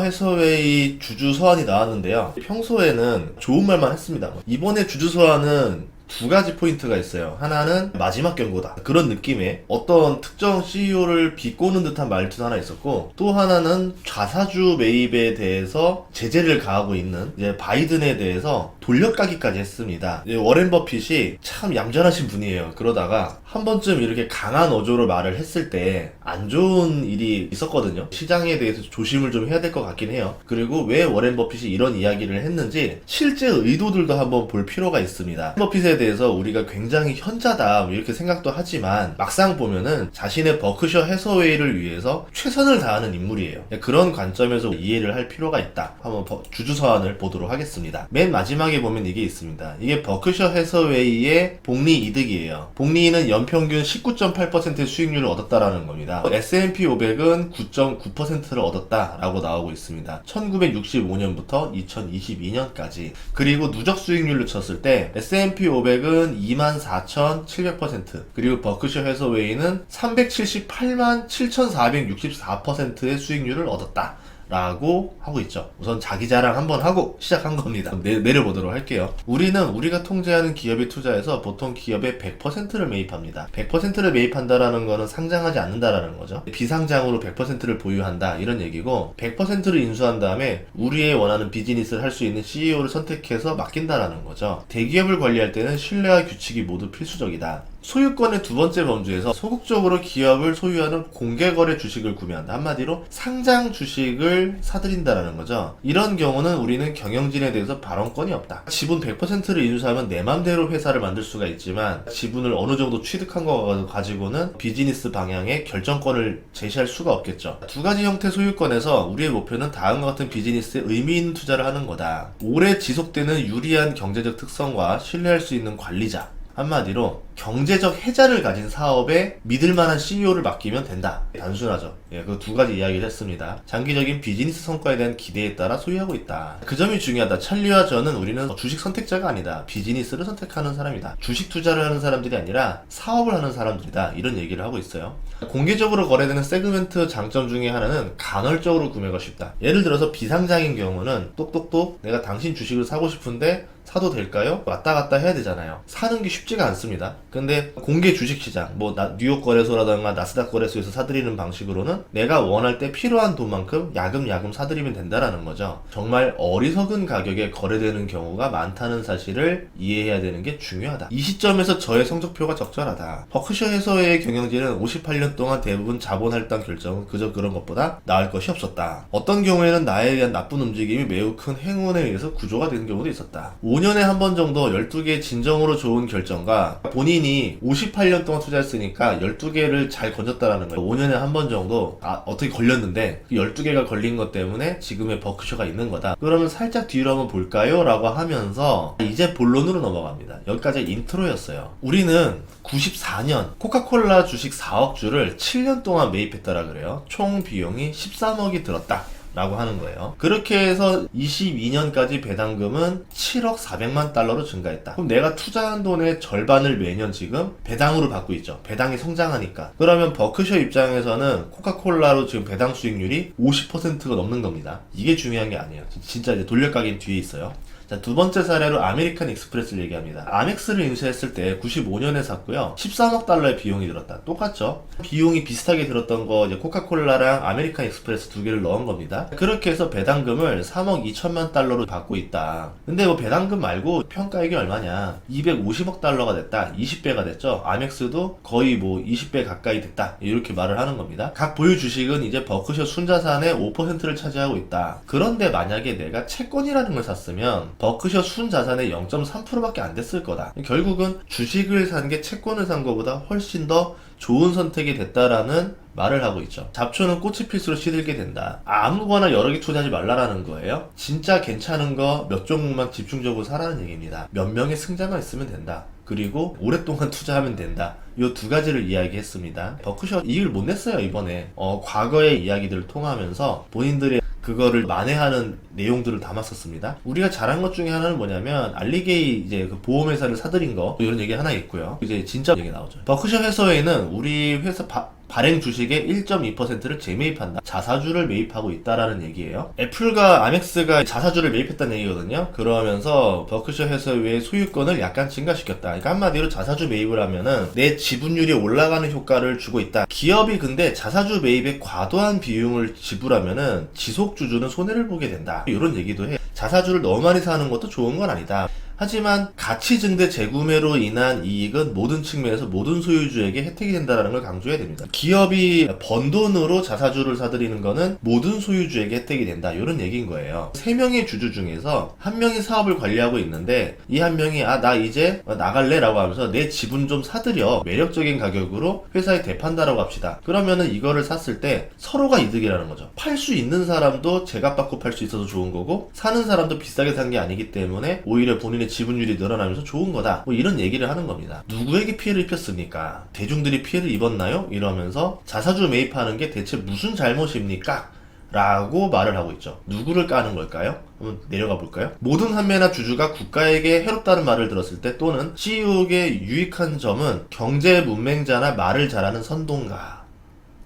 해서웨이 주주 서한이 나왔는데요. 평소에는 좋은 말만 했습니다. 이번에 주주 서한은 두 가지 포인트가 있어요. 하나는 마지막 경고다, 그런 느낌의 어떤 특정 CEO를 비꼬는 듯한 말투도 하나 있었고, 또 하나는 자사주 매입에 대해서 제재를 가하고 있는 이제 바이든에 대해서 돌려까기까지 했습니다. 워렌 버핏이 참 얌전하신 분이에요. 그러다가 한 번쯤 이렇게 강한 어조로 말을 했을 때 안 좋은 일이 있었거든요. 시장에 대해서 조심을 좀 해야 될 것 같긴 해요. 그리고 왜 워렌 버핏이 이런 이야기를 했는지 실제 의도들도 한번 볼 필요가 있습니다. 버핏에 대해서 우리가 굉장히 현자다 이렇게 생각도 하지만 막상 보면은 자신의 버크셔 해서웨이를 위해서 최선을 다하는 인물이에요. 그런 관점에서 이해를 할 필요가 있다. 한번 주주 서한을 보도록 하겠습니다. 맨 마지막에 보면 이게 있습니다. 이게 버크셔 해서웨이의 복리 이득이에요. 복리는 연평균 19.8%의 수익률을 얻었다라는 겁니다. S&P 500은 9.9%를 얻었다라고 나오고 있습니다. 1965년부터 2022년까지. 그리고 누적 수익률로 쳤을 때 S&P 500은 24,700%, 그리고 버크셔 해서웨이는 378만 7,464%의 수익률을 얻었다 라고 하고 있죠. 우선 자기 자랑 한번 하고 시작한 겁니다. 내려보도록 할게요. 우리가 통제하는 기업에 투자해서 보통 기업의 100%를 매입합니다. 100%를 매입한다라는 거는 상장하지 않는다라는 거죠. 비상장으로 100%를 보유한다 이런 얘기고, 100%를 인수한 다음에 우리의 원하는 비즈니스를 할 수 있는 CEO를 선택해서 맡긴다라는 거죠. 대기업을 관리할 때는 신뢰와 규칙이 모두 필수적이다. 소유권의 두 번째 범주에서 소극적으로 기업을 소유하는 공개거래 주식을 구매한다. 한마디로 상장 주식을 사들인다라는 거죠. 이런 경우는 우리는 경영진에 대해서 발언권이 없다. 지분 100%를 인수하면 내 맘대로 회사를 만들 수가 있지만 지분을 어느 정도 취득한 거 가지고는 비즈니스 방향의 결정권을 제시할 수가 없겠죠. 두 가지 형태 소유권에서 우리의 목표는 다음과 같은 비즈니스에 의미 있는 투자를 하는 거다. 오래 지속되는 유리한 경제적 특성과 신뢰할 수 있는 관리자, 한마디로 경제적 혜자를 가진 사업에 믿을만한 CEO를 맡기면 된다. 단순하죠. 그 두 가지 이야기를 했습니다. 장기적인 비즈니스 성과에 대한 기대에 따라 소유하고 있다. 그 점이 중요하다. 찰리와 저는 우리는 주식 선택자가 아니다. 비즈니스를 선택하는 사람이다. 주식 투자를 하는 사람들이 아니라 사업을 하는 사람들이다. 이런 얘기를 하고 있어요. 공개적으로 거래되는 세그멘트 장점 중에 하나는 간헐적으로 구매가 쉽다. 예를 들어서 비상장인 경우는 똑똑똑 내가 당신 주식을 사고 싶은데 사도 될까요? 왔다 갔다 해야 되잖아요. 사는 게 쉽지가 않습니다. 근데 공개 주식시장, 뉴욕 거래소라든가 나스닥 거래소에서 사들이는 방식으로는 내가 원할 때 필요한 돈만큼 야금야금 사들이면 된다라는 거죠. 정말 어리석은 가격에 거래되는 경우가 많다는 사실을 이해해야 되는 게 중요하다. 이 시점에서 저의 성적표가 적절하다. 버크셔 해서웨이의 경영진은 58년 동안 대부분 자본 할당 결정은 그저 그런 것보다 나을 것이 없었다. 어떤 경우에는 나에 대한 나쁜 움직임이 매우 큰 행운에 의해서 구조가 되는 경우도 있었다. 5년에 한 번 정도 12개의 진정으로 좋은 결정과 본인이 58년 동안 투자했으니까 12개를 잘 건졌다라는 거예요. 5년에 한 번 정도 어떻게 걸렸는데 12개가 걸린 것 때문에 지금의 버크셔가 있는 거다. 그러면 살짝 뒤로 한번 볼까요? 라고 하면서 이제 본론으로 넘어갑니다. 여기까지 인트로였어요. 우리는 94년 코카콜라 주식 4억 주를 7년 동안 매입했다라 그래요. 총 비용이 13억이 들었다 라고 하는 거예요. 그렇게 해서 22년까지 배당금은 7억 400만 달러로 증가했다. 그럼 내가 투자한 돈의 절반을 매년 지금 배당으로 받고 있죠. 배당이 성장하니까. 그러면 버크셔 입장에서는 코카콜라로 지금 배당 수익률이 50%가 넘는 겁니다. 이게 중요한 게 아니에요. 진짜 이제 돌려가긴 뒤에 있어요. 자, 두 번째 사례로 아메리칸 익스프레스를 얘기합니다. 아멕스를 인수했을 때 95년에 샀고요. 13억 달러의 비용이 들었다. 똑같죠? 비용이 비슷하게 들었던 거 이제 코카콜라랑 아메리칸 익스프레스 두 개를 넣은 겁니다. 그렇게 해서 배당금을 3억 2천만 달러로 받고 있다. 근데 배당금 말고 평가액이 얼마냐? 250억 달러가 됐다. 20배가 됐죠? 아멕스도 거의 20배 가까이 됐다. 이렇게 말을 하는 겁니다. 각 보유 주식은 이제 버크셔 순자산의 5%를 차지하고 있다. 그런데 만약에 내가 채권이라는 걸 샀으면 버크셔 순자산의 0.3%밖에 안 됐을 거다. 결국은 주식을 산 게 채권을 산 것보다 훨씬 더 좋은 선택이 됐다라는 말을 하고 있죠. 잡초는 꽃이 필수록 시들게 된다. 아무거나 여러 개 투자하지 말라라는 거예요. 진짜 괜찮은 거 몇 종목만 집중적으로 사라는 얘기입니다. 몇 명의 승자만 있으면 된다. 그리고 오랫동안 투자하면 된다. 이 두 가지를 이야기했습니다. 버크셔 이익을 못 냈어요 이번에. 과거의 이야기들을 통하면서 본인들의 그거를 만회하는 내용들을 담았었습니다. 우리가 잘한 것 중에 하나는 뭐냐면 알리게이 이제 그 보험회사를 사들인 거 이런 얘기 하나 있고요. 이제 진짜 얘기 나오죠. 버크셔 해서웨이는 우리 회사 발행 주식의 1.2%를 재매입한다. 자사주를 매입하고 있다라는 얘기예요. 애플과 아멕스가 자사주를 매입했다는 얘기거든요. 그러면서 버크셔 해서웨이의 소유권을 약간 증가시켰다. 그러니까 한마디로 자사주 매입을 하면은 내 지분율이 올라가는 효과를 주고 있다. 기업이 근데 자사주 매입에 과도한 비용을 지불하면은 지속주주는 손해를 보게 된다. 이런 얘기도 해. 자사주를 너무 많이 사는 것도 좋은 건 아니다. 하지만 가치 증대 재구매로 인한 이익은 모든 측면에서 모든 소유주에게 혜택이 된다는 걸 강조해야 됩니다. 기업이 번 돈으로 자사주를 사들이는 거는 모든 소유주에게 혜택이 된다. 이런 얘기인 거예요. 3명의 주주 중에서 한 명이 사업을 관리하고 있는데 이 한 명이 나 이제 나갈래 라고 하면서 내 지분 좀 사들여 매력적인 가격으로 회사에 대판다라고 합시다. 그러면은 이거를 샀을 때 서로가 이득이라는 거죠. 팔 수 있는 사람도 제값 받고 팔 수 있어서 좋은 거고 사는 사람도 비싸게 산 게 아니기 때문에 오히려 본인의 지분율이 늘어나면서 좋은 거다. 뭐 이런 얘기를 하는 겁니다. 누구에게 피해를 입혔습니까? 대중들이 피해를 입었나요? 이러면서 자사주 매입하는 게 대체 무슨 잘못입니까? 라고 말을 하고 있죠. 누구를 까는 걸까요? 한번 내려가 볼까요? 모든 판매나 주주가 국가에게 해롭다는 말을 들었을 때 또는 CEO에게 유익한 점은 경제 문맹자나 말을 잘하는 선동가.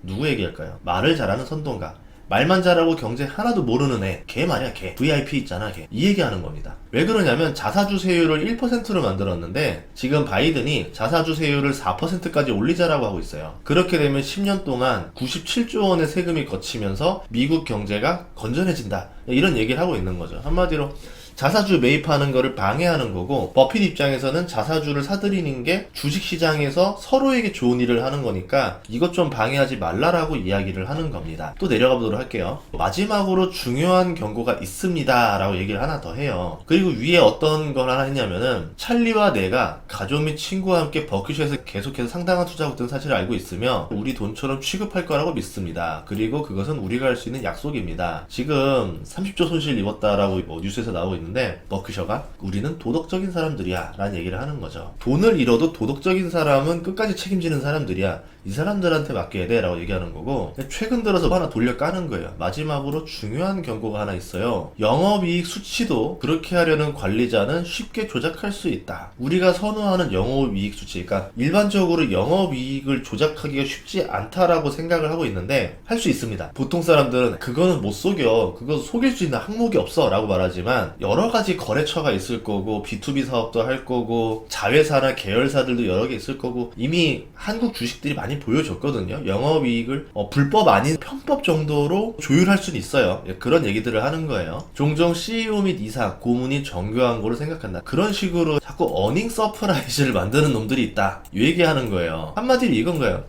누구 얘기할까요? 말을 잘하는 선동가. 말만 잘하고 경제 하나도 모르는 애. 걔 말이야, 걔. VIP 있잖아, 걔. 이 얘기하는 겁니다. 왜 그러냐면 자사주 세율을 1%로 만들었는데 지금 바이든이 자사주 세율을 4%까지 올리자라고 하고 있어요. 그렇게 되면 10년 동안 97조 원의 세금이 거치면서 미국 경제가 건전해진다. 이런 얘기를 하고 있는 거죠. 한마디로 자사주 매입하는 거를 방해하는 거고 버핏 입장에서는 자사주를 사들이는 게 주식시장에서 서로에게 좋은 일을 하는 거니까 이것 좀 방해하지 말라라고 이야기를 하는 겁니다. 또 내려가 보도록 할게요. 마지막으로 중요한 경고가 있습니다 라고 얘기를 하나 더 해요. 그리고 위에 어떤 걸 하나 했냐면은 찰리와 내가 가족 및 친구와 함께 버킷에서 계속해서 상당한 투자하고 있던 사실을 알고 있으며 우리 돈처럼 취급할 거라고 믿습니다. 그리고 그것은 우리가 할 수 있는 약속입니다. 지금 30조 손실 입었다라고 뉴스에서 나오고 있는데 버크셔가 우리는 도덕적인 사람들이야 라는 얘기를 하는 거죠. 돈을 잃어도 도덕적인 사람은 끝까지 책임지는 사람들이야. 이 사람들한테 맡겨야 돼 라고 얘기하는 거고 최근 들어서 하나 돌려 까는 거예요. 마지막으로 중요한 경고가 하나 있어요. 영업이익 수치도 그렇게 하려는 관리자는 쉽게 조작할 수 있다. 우리가 선호하는 영업이익 수치, 그러니까 일반적으로 영업이익을 조작하기가 쉽지 않다라고 생각을 하고 있는데 할 수 있습니다. 보통 사람들은 그거는 못 속여, 그거 속일 수 있는 항목이 없어 라고 말하지만 여러 가지 거래처가 있을 거고 B2B 사업도 할 거고 자회사나 계열사들도 여러 개 있을 거고 이미 한국 주식들이 많이 보여줬거든요. 영업이익을 불법 아닌 편법 정도로 조율할 수는 있어요. 그런 얘기들을 하는 거예요. 종종 CEO 및 이사, 고문이 정교한 거로 생각한다. 그런 식으로 자꾸 어닝 서프라이즈를 만드는 놈들이 있다. 이 얘기하는 거예요. 한마디로 이건 거예요.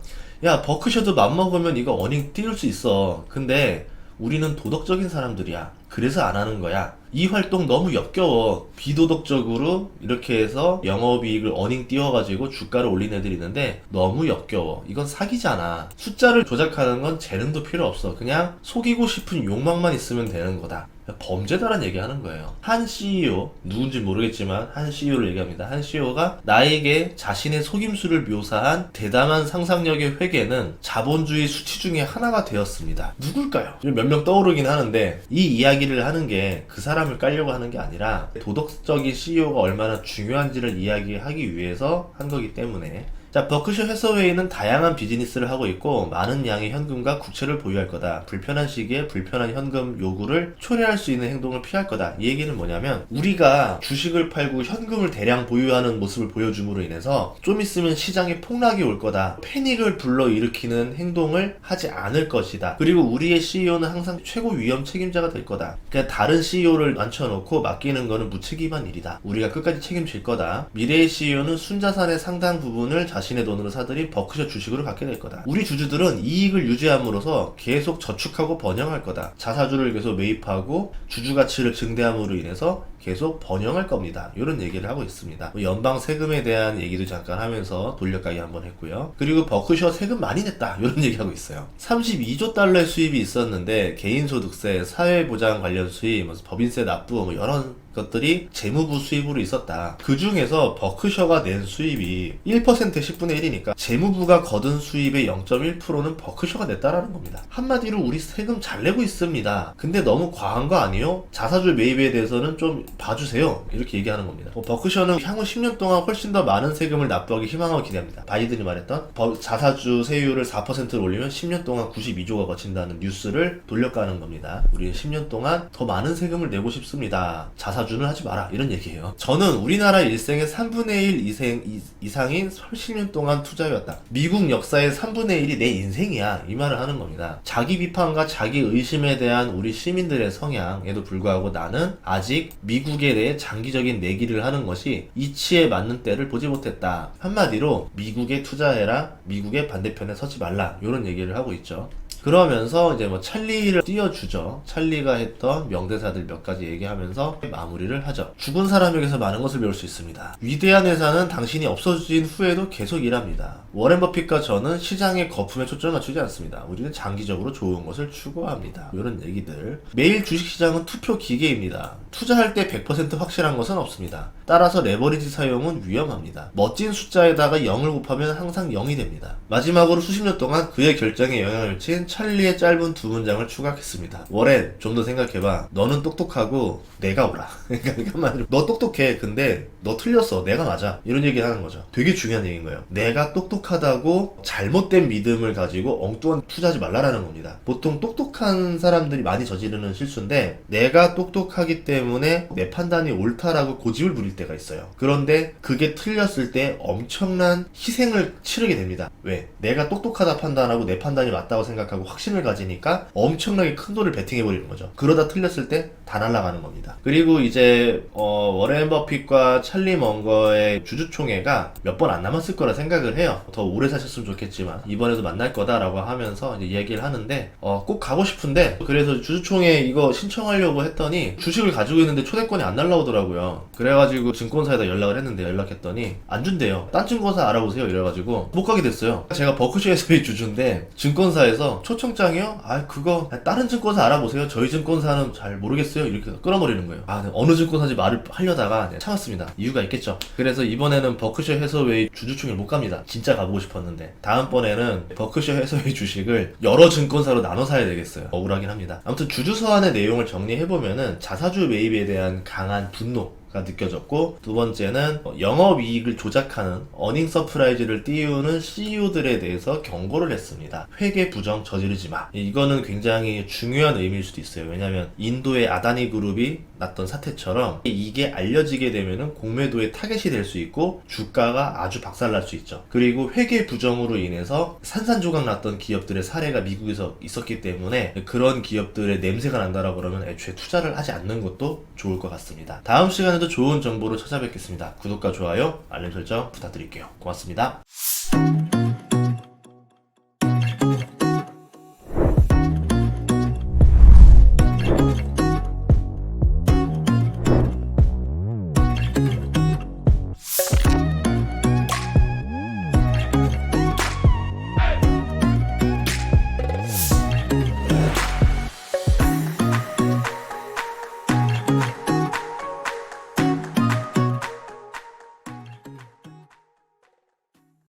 야, 버크셔도 맘먹으면 이거 어닝 띄울 수 있어. 근데 우리는 도덕적인 사람들이야. 그래서 안 하는 거야. 이 활동 너무 역겨워. 비도덕적으로 이렇게 해서 영업이익을 어닝 띄워가지고 주가를 올린 애들이 있는데 너무 역겨워. 이건 사기잖아. 숫자를 조작하는 건 재능도 필요 없어. 그냥 속이고 싶은 욕망만 있으면 되는 거다. 범죄다란 얘기하는 거예요. 한 CEO, 누군지 모르겠지만 한 CEO를 얘기합니다. 한 CEO가 나에게 자신의 속임수를 묘사한 대담한 상상력의 회계는 자본주의 수치 중에 하나가 되었습니다. 누굴까요? 몇 명 떠오르긴 하는데 이 이야기를 하는 게 그 사람을 깔려고 하는 게 아니라 도덕적인 CEO가 얼마나 중요한지를 이야기하기 위해서 한 거기 때문에 자, 버크셔 해서웨이는 다양한 비즈니스를 하고 있고 많은 양의 현금과 국채를 보유할 거다. 불편한 시기에 불편한 현금 요구를 초래할 수 있는 행동을 피할 거다. 이 얘기는 뭐냐면 우리가 주식을 팔고 현금을 대량 보유하는 모습을 보여줌으로 인해서 좀 있으면 시장에 폭락이 올 거다. 패닉을 불러일으키는 행동을 하지 않을 것이다. 그리고 우리의 CEO는 항상 최고 위험 책임자가 될 거다. 그냥 다른 CEO를 앉혀놓고 맡기는 거는 무책임한 일이다. 우리가 끝까지 책임질 거다. 미래의 CEO는 순자산의 상당 부분을 자신의 돈으로 사들인 버크셔 주식으로 갖게 될 거다. 우리 주주들은 이익을 유지함으로써 계속 저축하고 번영할 거다. 자사주를 계속 매입하고 주주 가치를 증대함으로 인해서 계속 번영할 겁니다. 이런 얘기를 하고 있습니다. 연방 세금에 대한 얘기도 잠깐 하면서 돌려가기 한번 했고요. 그리고 버크셔 세금 많이 냈다. 이런 얘기하고 있어요. 32조 달러의 수입이 있었는데 개인소득세, 사회보장 관련 수입, 법인세 납부 여러 것들이 재무부 수입으로 있었다. 그 중에서 버크셔가 낸 수입이 1%의 10분의 1이니까 재무부가 거둔 수입의 0.1%는 버크셔가 냈다라는 겁니다. 한마디로 우리 세금 잘 내고 있습니다. 근데 너무 과한 거 아니에요? 자사주 매입에 대해서는 좀 봐주세요. 이렇게 얘기하는 겁니다. 버크셔는 향후 10년 동안 훨씬 더 많은 세금을 납부하기 희망하고 기대합니다. 바이든이 말했던 자사주 세율을 4%로 올리면 10년 동안 92조가 거친다는 뉴스를 돌려가는 겁니다. 우리는 10년 동안 더 많은 세금을 내고 싶습니다. 자사주는 하지 마라. 이런 얘기예요. 저는 우리나라 일생의 3분의 1 이상인 30년 동안 투자해왔다. 미국 역사의 3분의 1이 내 인생이야. 이 말을 하는 겁니다. 자기 비판과 자기 의심에 대한 우리 시민들의 성향에도 불구하고 나는 아직 미국에 대해 장기적인 내기를 하는 것이 이치에 맞는 때를 보지 못했다. 한마디로 미국에 투자해라, 미국의 반대편에 서지 말라, 이런 얘기를 하고 있죠. 그러면서 이제 뭐 찰리를 띄워주죠. 찰리가 했던 명대사들 몇 가지 얘기하면서 마무리를 하죠. 죽은 사람에게서 많은 것을 배울 수 있습니다. 위대한 회사는 당신이 없어진 후에도 계속 일합니다. 워렌 버핏과 저는 시장의 거품에 초점을 맞추지 않습니다. 우리는 장기적으로 좋은 것을 추구합니다. 이런 얘기들. 매일 주식시장은 투표 기계입니다. 투자할 때 100% 확실한 것은 없습니다. 따라서 레버리지 사용은 위험합니다. 멋진 숫자에다가 0을 곱하면 항상 0이 됩니다. 마지막으로 수십 년 동안 그의 결정에 영향을 미친 찰리의 짧은 두 문장을 추가했습니다. 워렌, 좀 더 생각해봐. 너는 똑똑하고 내가 오라. 그러니까 한마디로 너 똑똑해. 근데 너 틀렸어. 내가 맞아. 이런 얘기를 하는 거죠. 되게 중요한 얘기인 거예요. 내가 똑똑하다고 잘못된 믿음을 가지고 엉뚱한 투자하지 말라라는 겁니다. 보통 똑똑한 사람들이 많이 저지르는 실수인데 내가 똑똑하기 때문에 내 판단이 옳다라고 고집을 부릴 때가 있어요. 그런데 그게 틀렸을 때 엄청난 희생을 치르게 됩니다. 왜? 내가 똑똑하다 판단하고 내 판단이 맞다고 생각하고 확신을 가지니까 엄청나게 큰 돈을 베팅해버리는 거죠. 그러다 틀렸을 때 다 날아가는 겁니다. 그리고 이제 워렌 버핏과 찰리 먼거의 주주총회가 몇 번 안 남았을 거라 생각을 해요. 더 오래 사셨으면 좋겠지만 이번에도 만날 거다라고 하면서 이제 얘기를 하는데 꼭 가고 싶은데, 그래서 주주총회 이거 신청하려고 했더니 주식을 가지고 있는데 초대권이 안 날라오더라고요. 그래가지고 증권사에다 연락을 했는데, 연락했더니 안 준대요. 딴 증권사 알아보세요 이래가지고 못 가게 됐어요. 제가 버크셔에서의 주주인데 증권사에서 초청장이요? 그거 다른 증권사 알아보세요. 저희 증권사는 잘 모르겠어요. 이렇게 끌어버리는 거예요. 어느 증권사인지 말을 하려다가 참았습니다. 이유가 있겠죠. 그래서 이번에는 버크셔 해서웨이 주주총회를 못 갑니다. 진짜 가보고 싶었는데 다음번에는 버크셔 해서웨이 주식을 여러 증권사로 나눠 사야 되겠어요. 억울하긴 합니다. 아무튼 주주 서한의 내용을 정리해보면은 자사주 매입에 대한 강한 분노 가 느껴졌고, 두 번째는 영업이익을 조작하는 어닝 서프라이즈를 띄우는 CEO들에 대해서 경고를 했습니다. 회계 부정 저지르지 마. 이거는 굉장히 중요한 의미일 수도 있어요. 왜냐하면 인도의 아다니 그룹이 났던 사태처럼 이게 알려지게 되면은 공매도의 타겟이 될 수 있고 주가가 아주 박살날 수 있죠. 그리고 회계 부정으로 인해서 산산조각 났던 기업들의 사례가 미국에서 있었기 때문에 그런 기업들의 냄새가 난다라고 그러면 애초에 투자를 하지 않는 것도 좋을 것 같습니다. 다음 시간에도 좋은 정보로 찾아뵙겠습니다. 구독과 좋아요, 알림 설정 부탁드릴게요. 고맙습니다.